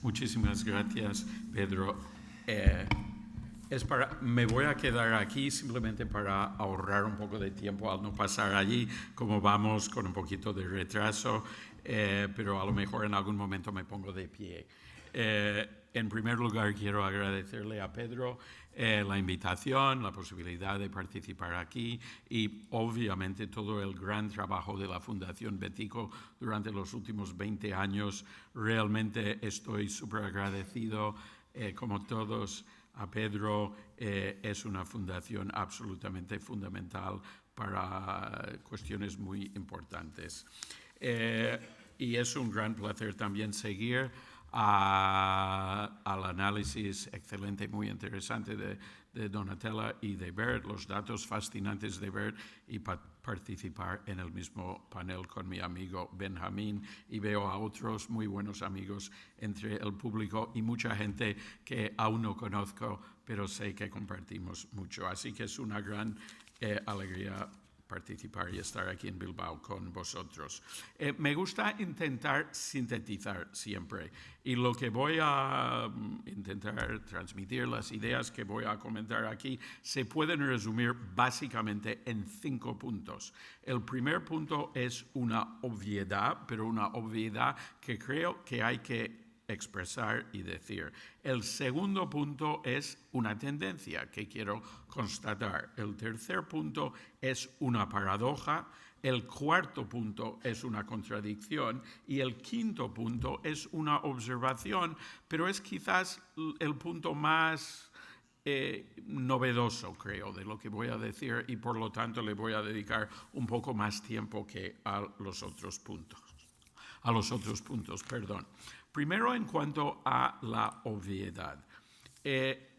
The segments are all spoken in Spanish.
Muchísimas gracias, Pedro. Me voy a quedar aquí simplemente para ahorrar un poco de tiempo al no pasar allí, como vamos con un poquito de retraso, pero a lo mejor en algún momento me pongo de pie. En primer lugar, quiero agradecerle a Pedro la invitación, la posibilidad de participar aquí y obviamente todo el gran trabajo de la Fundación Betico durante los últimos 20 años. Realmente estoy súper agradecido, como todos, a Pedro. Es una fundación absolutamente fundamental para cuestiones muy importantes. Y es un gran placer también seguir al análisis excelente, muy interesante de Donatella y de Bert, los datos fascinantes de Bert, y participar en el mismo panel con mi amigo Benjamín, y veo a otros muy buenos amigos entre el público y mucha gente que aún no conozco, pero sé que compartimos mucho. Así que es una gran alegría participar y estar aquí en Bilbao con vosotros. Me gusta intentar sintetizar siempre, y lo que voy a intentar transmitir, las ideas que voy a comentar aquí, se pueden resumir básicamente en 5 puntos. El primer punto es una obviedad, pero una obviedad que creo que hay que expresar y decir. El segundo punto es una tendencia que quiero constatar. El tercer punto es una paradoja. El cuarto punto es una contradicción y el quinto punto es una observación, pero es quizás el punto más novedoso, creo, de lo que voy a decir, y por lo tanto le voy a dedicar un poco más tiempo que a los otros puntos. Primero, en cuanto a la obviedad.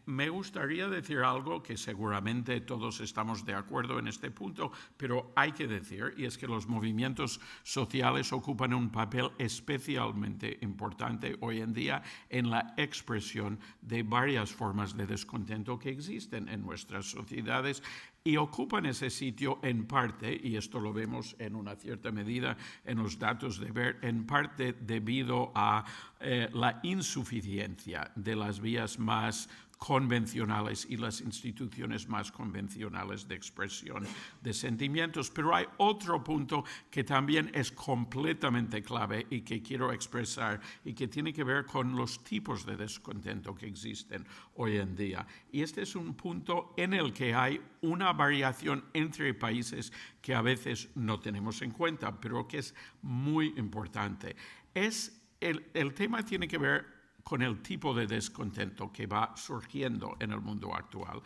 Me gustaría decir algo que seguramente todos estamos de acuerdo en este punto, pero hay que decir, y es que los movimientos sociales ocupan un papel especialmente importante hoy en día en la expresión de varias formas de descontento que existen en nuestras sociedades, y ocupan ese sitio en parte, y esto lo vemos en una cierta medida en los datos de Bert, en parte debido a la insuficiencia de las vías más convencionales y las instituciones más convencionales de expresión de sentimientos. Pero hay otro punto que también es completamente clave y que quiero expresar, y que tiene que ver con los tipos de descontento que existen hoy en día. Y este es un punto en el que hay una variación entre países que a veces no tenemos en cuenta, pero que es muy importante. El tema tiene que ver con el tipo de descontento que va surgiendo en el mundo actual.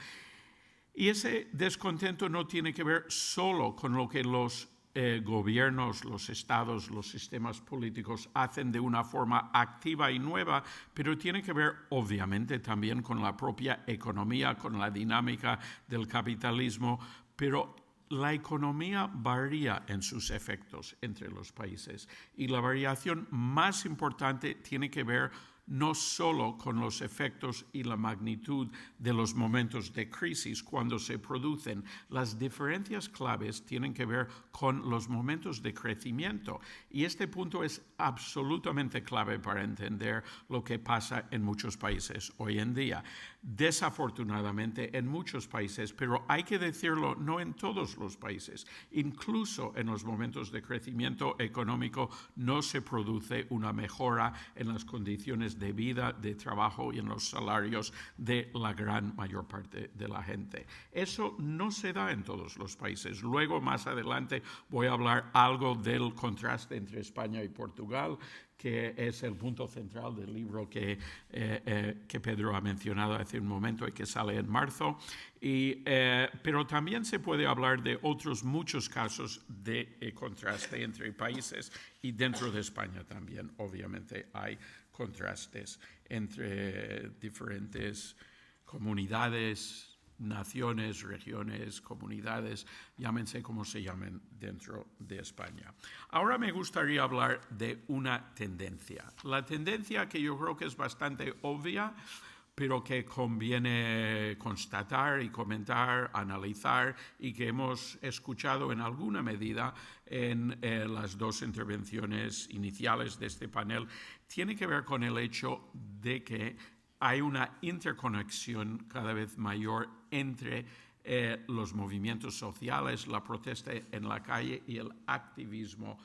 Y ese descontento no tiene que ver solo con lo que los gobiernos, los estados, los sistemas políticos hacen de una forma activa y nueva, pero tiene que ver obviamente también con la propia economía, con la dinámica del capitalismo, pero la economía varía en sus efectos entre los países, y la variación más importante tiene que ver no solo con los efectos y la magnitud de los momentos de crisis cuando se producen. Las diferencias claves tienen que ver con los momentos de crecimiento, y este punto es absolutamente clave para entender lo que pasa en muchos países hoy en día. Desafortunadamente en muchos países, pero hay que decirlo, no en todos los países, incluso en los momentos de crecimiento económico no se produce una mejora en las condiciones de vida, de trabajo y en los salarios de la gran mayor parte de la gente. Eso no se da en todos los países. Luego, más adelante, voy a hablar algo del contraste entre España y Portugal, que es el punto central del libro que Pedro ha mencionado hace un momento y que sale en marzo. Pero también se puede hablar de otros muchos casos de contraste entre países, y dentro de España también, obviamente, hay contrastes entre diferentes comunidades, naciones, regiones, comunidades, llámense como se llamen dentro de España. Ahora me gustaría hablar de una tendencia. La tendencia, que yo creo que es bastante obvia, pero que conviene constatar y comentar, analizar, y que hemos escuchado en alguna medida en las dos intervenciones iniciales de este panel, tiene que ver con el hecho de que hay una interconexión cada vez mayor entre los movimientos sociales, la protesta en la calle y el activismo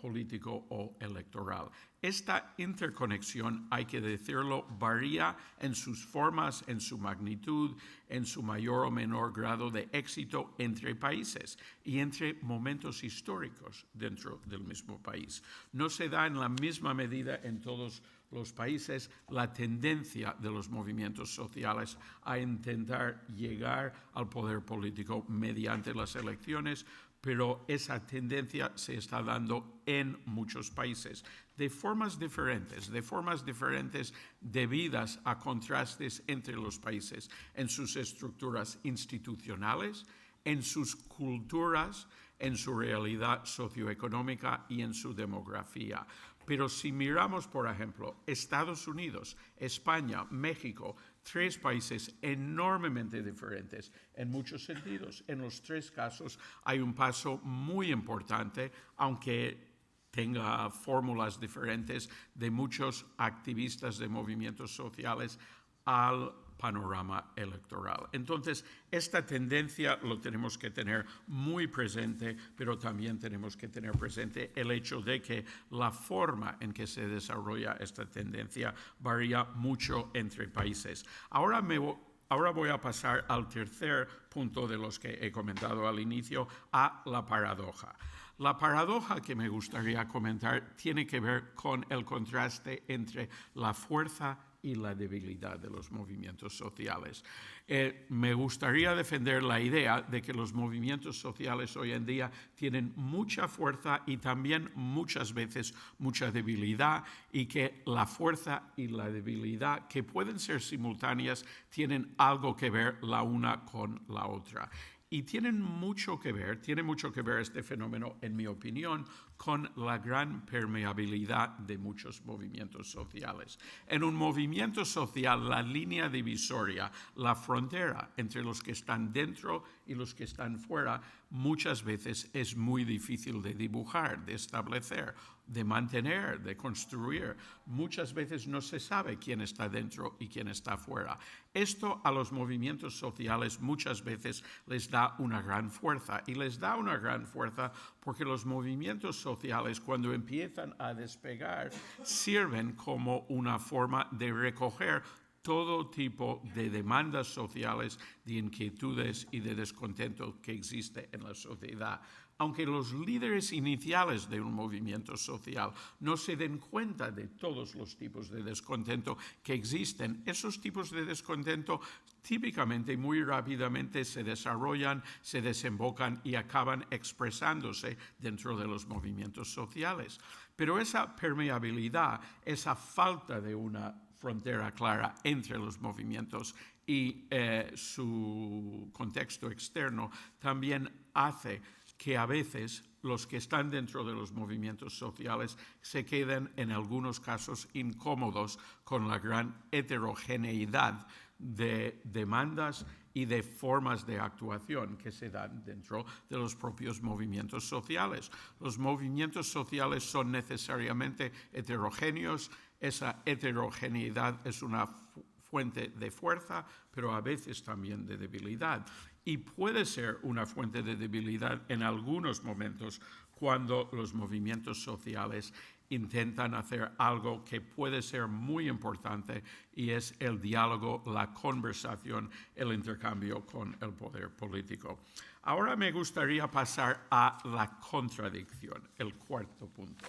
político o electoral. Esta interconexión, hay que decirlo, varía en sus formas, en su magnitud, en su mayor o menor grado de éxito entre países y entre momentos históricos dentro del mismo país. No se da en la misma medida en todos los países la tendencia de los movimientos sociales a intentar llegar al poder político mediante las elecciones, pero esa tendencia se está dando en muchos países de formas diferentes debidas a contrastes entre los países en sus estructuras institucionales, en sus culturas, en su realidad socioeconómica y en su demografía. Pero si miramos, por ejemplo, Estados Unidos, España, México, tres países enormemente diferentes en muchos sentidos. En los tres casos hay un paso muy importante, aunque tenga fórmulas diferentes de muchos activistas de movimientos sociales al panorama electoral. Entonces, esta tendencia lo tenemos que tener muy presente, pero también tenemos que tener presente el hecho de que la forma en que se desarrolla esta tendencia varía mucho entre países. Ahora voy a pasar al tercer punto de los que he comentado al inicio, a la paradoja. La paradoja que me gustaría comentar tiene que ver con el contraste entre la fuerza y la debilidad de los movimientos sociales. Me gustaría defender la idea de que los movimientos sociales hoy en día tienen mucha fuerza y también muchas veces mucha debilidad, y que la fuerza y la debilidad, que pueden ser simultáneas, tienen algo que ver la una con la otra. Y tiene mucho que ver este fenómeno, en mi opinión, con la gran permeabilidad de muchos movimientos sociales. En un movimiento social, la línea divisoria, la frontera entre los que están dentro y los que están fuera, muchas veces es muy difícil de dibujar, de establecer, de mantener, de construir. Muchas veces no se sabe quién está dentro y quién está fuera. Esto a los movimientos sociales muchas veces les da una gran fuerza, y les da una gran fuerza porque los movimientos sociales, cuando empiezan a despegar, sirven como una forma de recoger todo tipo de demandas sociales, de inquietudes y de descontento que existe en la sociedad. Aunque los líderes iniciales de un movimiento social no se den cuenta de todos los tipos de descontento que existen, esos tipos de descontento típicamente y muy rápidamente se desarrollan, se desembocan y acaban expresándose dentro de los movimientos sociales. Pero esa permeabilidad, esa falta de una frontera clara entre los movimientos y su contexto externo, también hace que a veces los que están dentro de los movimientos sociales se queden en algunos casos incómodos con la gran heterogeneidad de demandas y de formas de actuación que se dan dentro de los propios movimientos sociales. Los movimientos sociales son necesariamente heterogéneos. Esa heterogeneidad es una fuente de fuerza, pero a veces también de debilidad. Y puede ser una fuente de debilidad en algunos momentos cuando los movimientos sociales intentan hacer algo que puede ser muy importante, y es el diálogo, la conversación, el intercambio con el poder político. Ahora me gustaría pasar a la contradicción, el cuarto punto.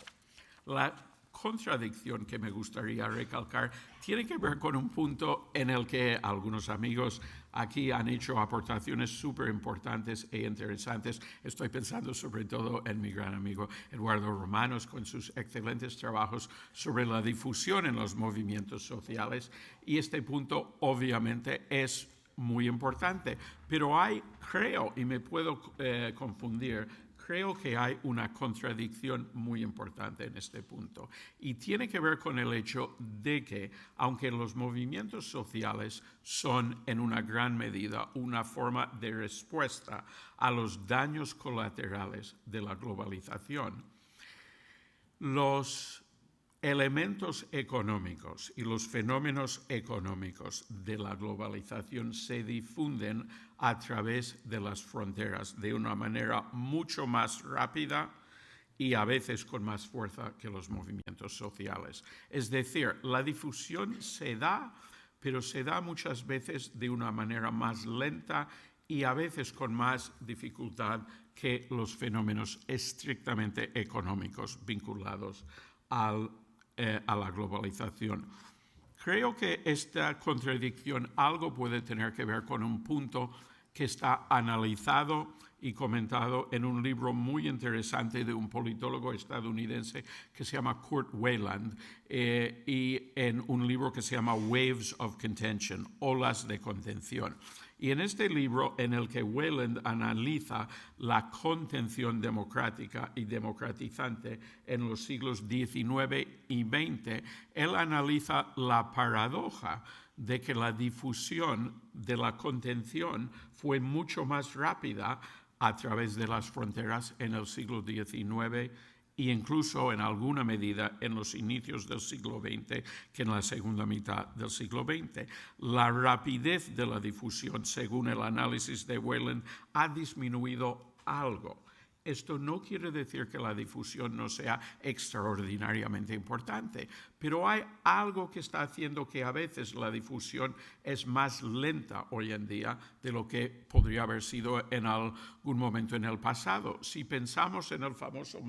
La contradicción que me gustaría recalcar tiene que ver con un punto en el que algunos amigos aquí han hecho aportaciones súper importantes e interesantes. Estoy pensando sobre todo en mi gran amigo Eduardo Romanos, con sus excelentes trabajos sobre la difusión en los movimientos sociales, y este punto obviamente es muy importante, pero creo, y me puedo confundir, creo que hay una contradicción muy importante en este punto y tiene que ver con el hecho de que, aunque los movimientos sociales son en una gran medida una forma de respuesta a los daños colaterales de la globalización, los elementos económicos y los fenómenos económicos de la globalización se difunden a través de las fronteras de una manera mucho más rápida y a veces con más fuerza que los movimientos sociales. Es decir, la difusión se da, pero se da muchas veces de una manera más lenta y a veces con más dificultad que los fenómenos estrictamente económicos vinculados a la globalización. Creo que esta contradicción algo puede tener que ver con un punto que está analizado y comentado en un libro muy interesante de un politólogo estadounidense que se llama Kurt Wayland y en un libro que se llama Waves of Contention, Olas de Contención. Y en este libro, en el que Wayland analiza la contención democrática y democratizante en los siglos XIX y XX, él analiza la paradoja de que la difusión de la contención fue mucho más rápida a través de las fronteras en el siglo XIX e incluso en alguna medida en los inicios del siglo XX que en la segunda mitad del siglo XX. La rapidez de la difusión, según el análisis de Wayland, ha disminuido algo. Esto no quiere decir que la difusión no sea extraordinariamente importante, pero hay algo que está haciendo que a veces la difusión es más lenta hoy en día de lo que podría haber sido en algún momento en el pasado. Si pensamos en el famoso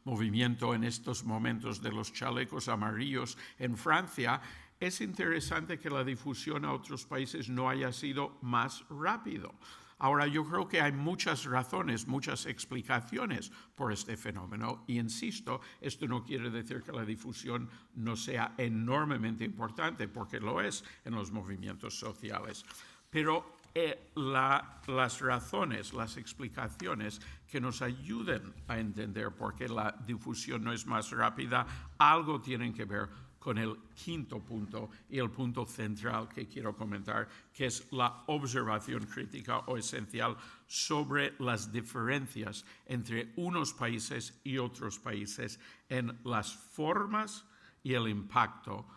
movimiento en estos momentos de los chalecos amarillos en Francia, es interesante que la difusión a otros países no haya sido más rápido. Ahora, yo creo que hay muchas razones, muchas explicaciones por este fenómeno y insisto, esto no quiere decir que la difusión no sea enormemente importante, porque lo es en los movimientos sociales. Pero las razones, las explicaciones que nos ayuden a entender por qué la difusión no es más rápida, algo tienen que ver con el quinto punto y el punto central que quiero comentar, que es la observación crítica o esencial sobre las diferencias entre unos países y otros países en las formas y el impacto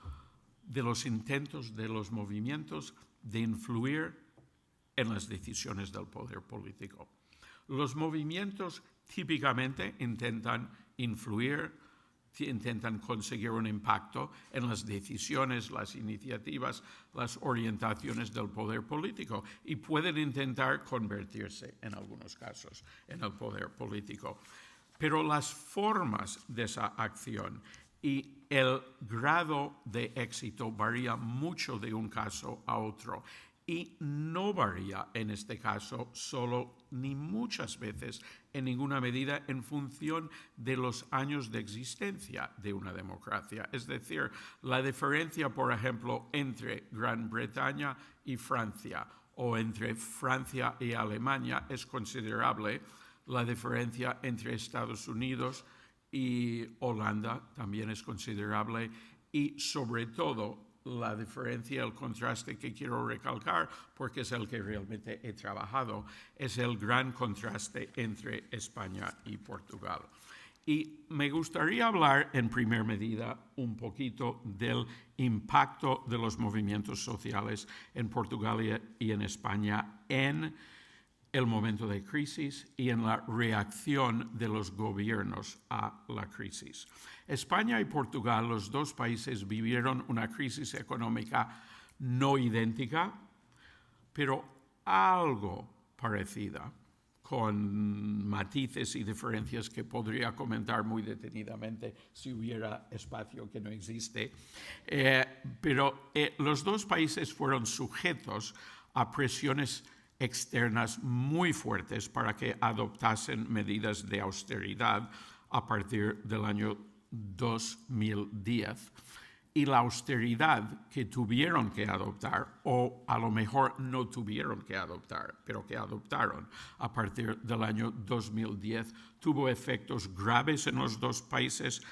de los intentos de los movimientos de influir en las decisiones del poder político. Los movimientos típicamente intentan influir, intentan conseguir un impacto en las decisiones, las iniciativas, las orientaciones del poder político y pueden intentar convertirse, en algunos casos, en el poder político. Pero las formas de esa acción y el grado de éxito varía mucho de un caso a otro. Y no varía en este caso solo ni muchas veces en ninguna medida en función de los años de existencia de una democracia. Es decir, la diferencia, por ejemplo, entre Gran Bretaña y Francia o entre Francia y Alemania es considerable. La diferencia entre Estados Unidos y Holanda también es considerable y sobre todo la diferencia, el contraste que quiero recalcar, porque es el que realmente he trabajado, es el gran contraste entre España y Portugal. Y me gustaría hablar en primera medida un poquito del impacto de los movimientos sociales en Portugal y en España en el momento de crisis y en la reacción de los gobiernos a la crisis. España y Portugal, los dos países, vivieron una crisis económica no idéntica, pero algo parecida, con matices y diferencias que podría comentar muy detenidamente si hubiera espacio, que no existe. Pero los dos países fueron sujetos a presiones externas muy fuertes para que adoptasen medidas de austeridad a partir del año 2010. y la austeridad que tuvieron que adoptar, o a lo mejor no tuvieron que adoptar, pero que adoptaron a partir del año 2010, tuvo efectos graves en los dos países,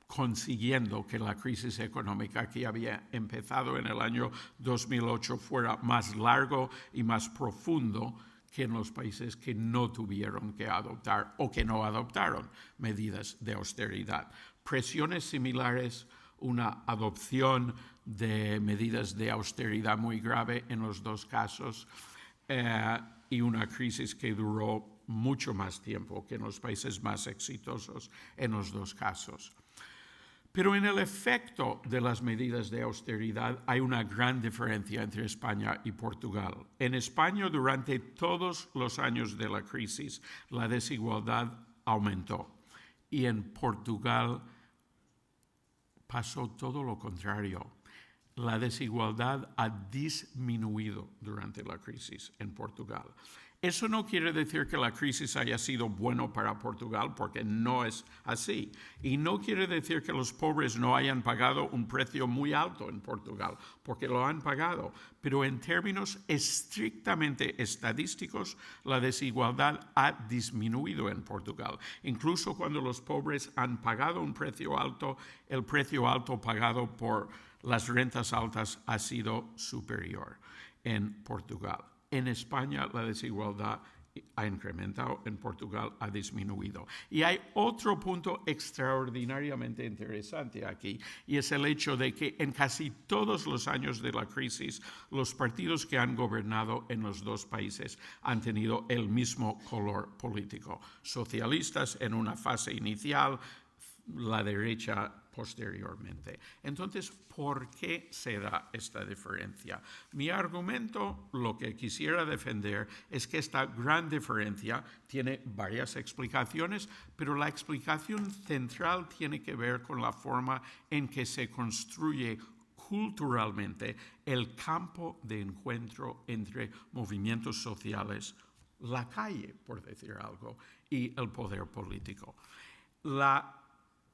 consiguiendo que la crisis económica que había empezado en el año 2008 fuera más largo y más profundo que en los países que no tuvieron que adoptar o que no adoptaron medidas de austeridad. Presiones similares, una adopción de medidas de austeridad muy grave en los dos casos y una crisis que duró mucho más tiempo que en los países más exitosos en los dos casos. Pero en el efecto de las medidas de austeridad hay una gran diferencia entre España y Portugal. En España, durante todos los años de la crisis, la desigualdad aumentó. Y en Portugal pasó todo lo contrario. La desigualdad ha disminuido durante la crisis en Portugal. Eso no quiere decir que la crisis haya sido bueno para Portugal, porque no es así. Y no quiere decir que los pobres no hayan pagado un precio muy alto en Portugal, porque lo han pagado. Pero en términos estrictamente estadísticos, la desigualdad ha disminuido en Portugal. Incluso cuando los pobres han pagado un precio alto, el precio alto pagado por las rentas altas ha sido superior en Portugal. En España la desigualdad ha incrementado, en Portugal ha disminuido. Y hay otro punto extraordinariamente interesante aquí, y es el hecho de que en casi todos los años de la crisis, los partidos que han gobernado en los dos países han tenido el mismo color político. Socialistas en una fase inicial, la derecha posteriormente. Entonces, ¿por qué se da esta diferencia? Mi argumento, lo que quisiera defender, es que esta gran diferencia tiene varias explicaciones, pero la explicación central tiene que ver con la forma en que se construye culturalmente el campo de encuentro entre movimientos sociales, la calle, por decir algo, y el poder político. La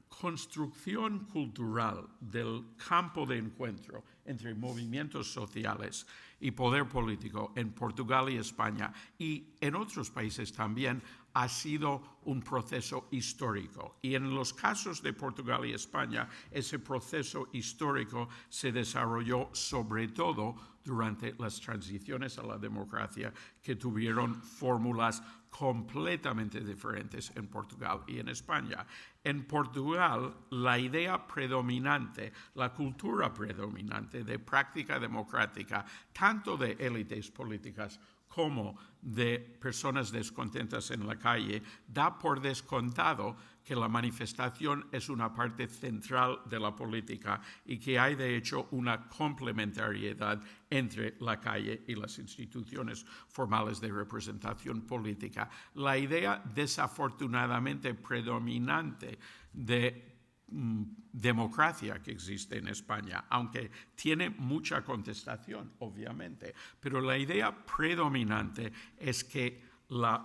construcción cultural del campo de encuentro entre movimientos sociales y poder político en Portugal y España y en otros países también ha sido un proceso histórico. Y en los casos de Portugal y España, ese proceso histórico se desarrolló sobre todo durante las transiciones a la democracia, que tuvieron fórmulas completamente diferentes en Portugal y en España. En Portugal, la idea predominante, la cultura predominante de práctica democrática, tanto de élites políticas como de personas descontentas en la calle, da por descontado que la manifestación es una parte central de la política y que hay de hecho una complementariedad entre la calle y las instituciones formales de representación política. La idea desafortunadamente predominante de democracia que existe en España, aunque tiene mucha contestación, obviamente, pero la idea predominante es que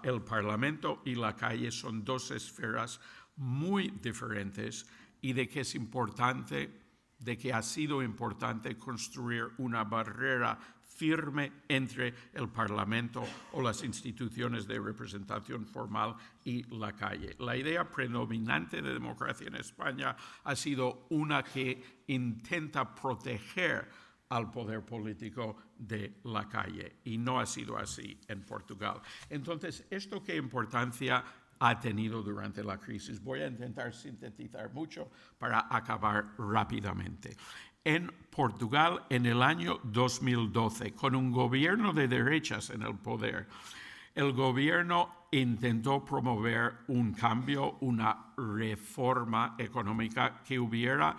el Parlamento y la calle son dos esferas muy diferentes y de que es importante, de que ha sido importante construir una barrera firme entre el Parlamento o las instituciones de representación formal y la calle. La idea predominante de democracia en España ha sido una que intenta proteger al poder político de la calle y no ha sido así en Portugal. Entonces, ¿esto qué importancia ha tenido durante la crisis? Voy a intentar sintetizar mucho para acabar rápidamente. En Portugal, en el año 2012, con un gobierno de derechas en el poder, el gobierno intentó promover un cambio, una reforma económica que hubiera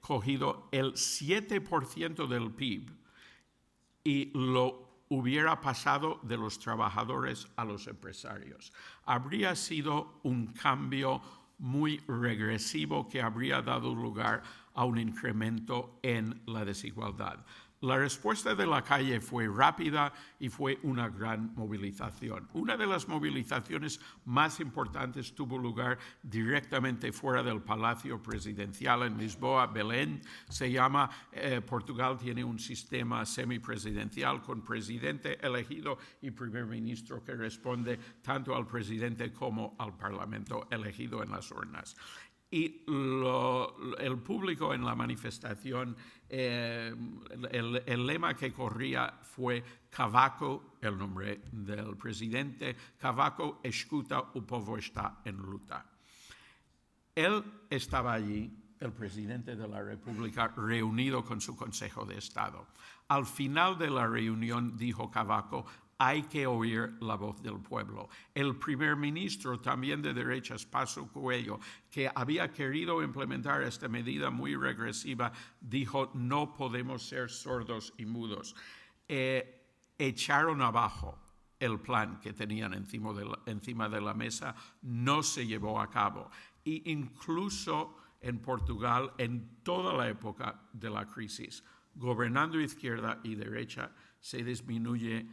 cogido el 7% del PIB y lo hubiera pasado de los trabajadores a los empresarios. Habría sido un cambio muy regresivo que habría dado lugar a un incremento en la desigualdad. La respuesta de la calle fue rápida y fue una gran movilización. Una de las movilizaciones más importantes tuvo lugar directamente fuera del Palacio Presidencial en Lisboa, Belém. Portugal tiene un sistema semipresidencial con presidente elegido y primer ministro que responde tanto al presidente como al Parlamento elegido en las urnas. Y el público en la manifestación, el lema que corría fue Cavaco, el nombre del presidente, Cavaco escuta, o povo está en luta. Él estaba allí, el presidente de la República, reunido con su Consejo de Estado. Al final de la reunión dijo Cavaco: hay que oír la voz del pueblo. El primer ministro, también de derechas, Paso Coelho, que había querido implementar esta medida muy regresiva, dijo: no podemos ser sordos y mudos. Echaron abajo el plan que tenían encima de la mesa, no se llevó a cabo. E incluso en Portugal, en toda la época de la crisis, gobernando izquierda y derecha, se disminuye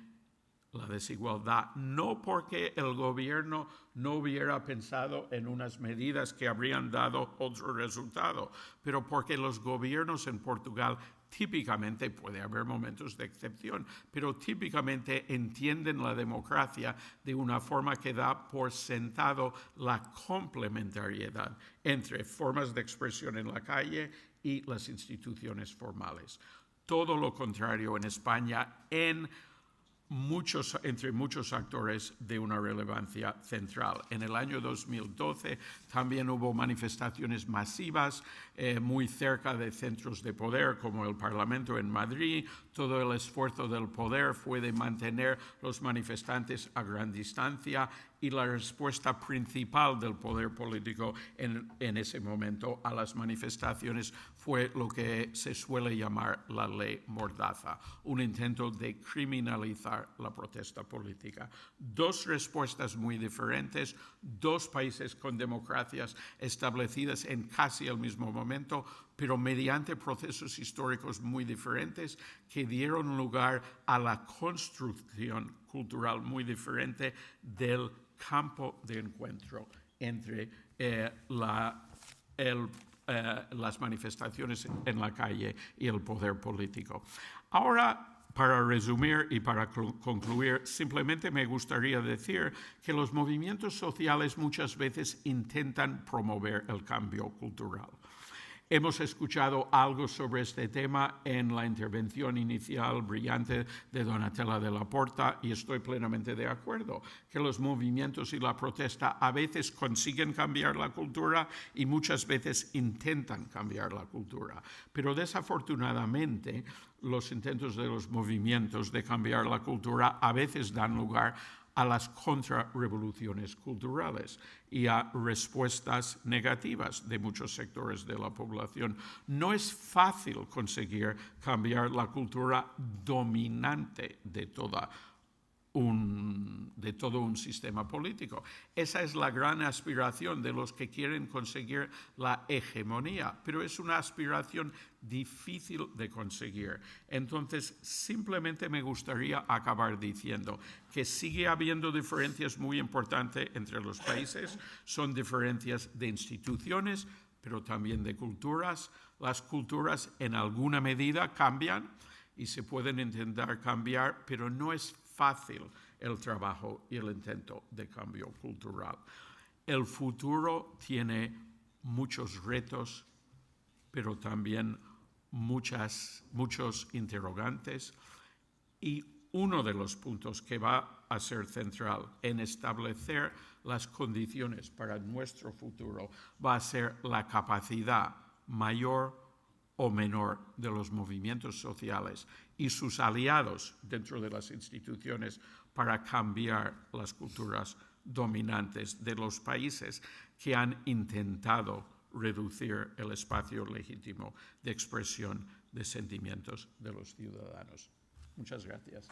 la desigualdad, no porque el gobierno no hubiera pensado en unas medidas que habrían dado otro resultado, pero porque los gobiernos en Portugal típicamente, puede haber momentos de excepción, pero típicamente entienden la democracia de una forma que da por sentado la complementariedad entre formas de expresión en la calle y las instituciones formales. Todo lo contrario en España, entre muchos actores de una relevancia central. En el año 2012 también hubo manifestaciones masivas muy cerca de centros de poder como el Parlamento en Madrid. Todo el esfuerzo del poder fue de mantener los manifestantes a gran distancia y la respuesta principal del poder político en ese momento a las manifestaciones fue lo que se suele llamar la ley Mordaza, un intento de criminalizar la protesta política. Dos respuestas muy diferentes, dos países con democracias establecidas en casi el mismo momento, pero mediante procesos históricos muy diferentes que dieron lugar a la construcción cultural muy diferente del campo de encuentro entre las manifestaciones en la calle y el poder político. Ahora, para resumir y para concluir, simplemente me gustaría decir que los movimientos sociales muchas veces intentan promover el cambio cultural. Hemos escuchado algo sobre este tema en la intervención inicial brillante de Donatella de la Porta y estoy plenamente de acuerdo que los movimientos y la protesta a veces consiguen cambiar la cultura y muchas veces intentan cambiar la cultura. Pero desafortunadamente los intentos de los movimientos de cambiar la cultura a veces dan lugar a las contrarrevoluciones culturales y a respuestas negativas de muchos sectores de la población. No es fácil conseguir cambiar la cultura dominante de todo un sistema político. Esa es la gran aspiración de los que quieren conseguir la hegemonía, pero es una aspiración difícil de conseguir. Entonces, simplemente me gustaría acabar diciendo que sigue habiendo diferencias muy importantes entre los países, son diferencias de instituciones, pero también de culturas. Las culturas en alguna medida cambian y se pueden intentar cambiar, pero no es fácil el trabajo y el intento de cambio cultural. El futuro tiene muchos retos, pero también muchos interrogantes, y uno de los puntos que va a ser central en establecer las condiciones para nuestro futuro va a ser la capacidad mayor o menor de los movimientos sociales y sus aliados dentro de las instituciones para cambiar las culturas dominantes de los países que han intentado reducir el espacio legítimo de expresión de sentimientos de los ciudadanos. Muchas gracias.